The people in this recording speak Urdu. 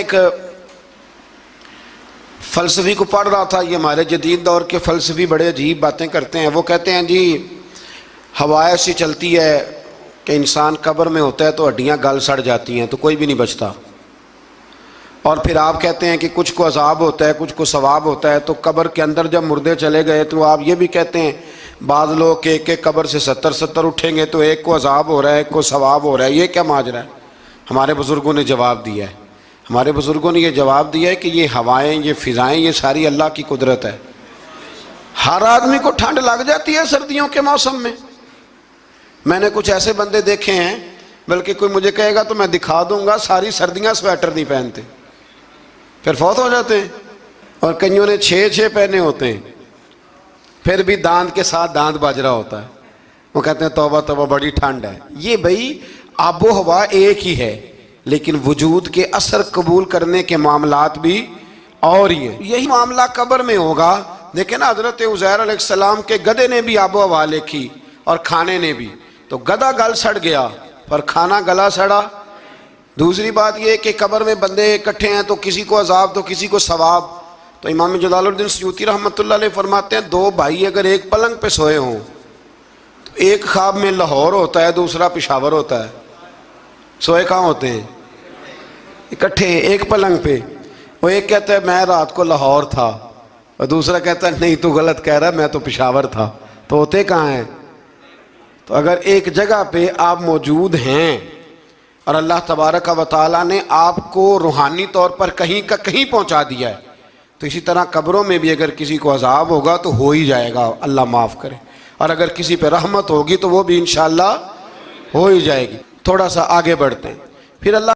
ایک فلسفی کو پڑھ رہا تھا، یہ ہمارے جدید دور کے فلسفی بڑے عجیب باتیں کرتے ہیں۔ وہ کہتے ہیں جی ہوا ایسی چلتی ہے کہ انسان قبر میں ہوتا ہے تو ہڈیاں گل سڑ جاتی ہیں تو کوئی بھی نہیں بچتا، اور پھر آپ کہتے ہیں کہ کچھ کو عذاب ہوتا ہے کچھ کو ثواب ہوتا ہے، تو قبر کے اندر جب مردے چلے گئے تو آپ یہ بھی کہتے ہیں بعض لوگ کہ ایک قبر سے 70 اٹھیں گے تو ایک کو عذاب ہو رہا ہے ایک کو ثواب ہو رہا ہے، یہ کیا ماجرا ہے؟ ہمارے بزرگوں نے جواب دیا ہے، ہمارے بزرگوں نے یہ جواب دیا ہے کہ یہ ہوائیں یہ فضائیں یہ ساری اللہ کی قدرت ہے۔ ہر آدمی کو ٹھنڈ لگ جاتی ہے سردیوں کے موسم میں۔ میں نے کچھ ایسے بندے دیکھے ہیں، بلکہ کوئی مجھے کہے گا تو میں دکھا دوں گا، ساری سردیاں سویٹر نہیں پہنتے، پھر فوت ہو جاتے ہیں۔ اور کئیوں نے 6 پہنے ہوتے ہیں، پھر بھی دانت کے ساتھ دانت بج رہا ہوتا ہے، وہ کہتے ہیں توبہ توبہ بڑی ٹھنڈ ہے۔ یہ بھائی آب و ہوا ایک ہی ہے، لیکن وجود کے اثر قبول کرنے کے معاملات بھی اور ہی ہیں۔ یہی معاملہ قبر میں ہوگا۔ دیکھیں نا حضرت عزیر علیہ السلام کے گدھے نے بھی آب و ہوا لکھی اور کھانے نے بھی، تو گدھا گل سڑ گیا پر کھانا گلا سڑا۔ دوسری بات یہ کہ قبر میں بندے اکٹھے ہیں تو کسی کو عذاب تو کسی کو ثواب۔ تو امام جلال الدین سیوطی رحمۃ اللہ علیہ فرماتے ہیں 2 بھائی اگر ایک پلنگ پہ سوئے ہوں تو ایک خواب میں لاہور ہوتا ہے دوسرا پشاور ہوتا ہے، سوئے کہاں ہوتے ہیں؟ اکٹھے ایک پلنگ پہ۔ وہ ایک کہتا ہے میں رات کو لاہور تھا اور دوسرا کہتا ہے نہیں تو غلط کہہ رہا ہے میں تو پشاور تھا، تو ہوتے کہاں ہیں؟ تو اگر ایک جگہ پہ آپ موجود ہیں اور اللہ تبارک و تعالیٰ نے آپ کو روحانی طور پر کہیں کا کہیں پہنچا دیا ہے، تو اسی طرح قبروں میں بھی اگر کسی کو عذاب ہوگا تو ہو ہی جائے گا، اللہ معاف کرے، اور اگر کسی پہ رحمت ہوگی تو وہ بھی انشاءاللہ ہو ہی جائے گی۔ تھوڑا سا آگے بڑھتے ہیں، پھر اللہ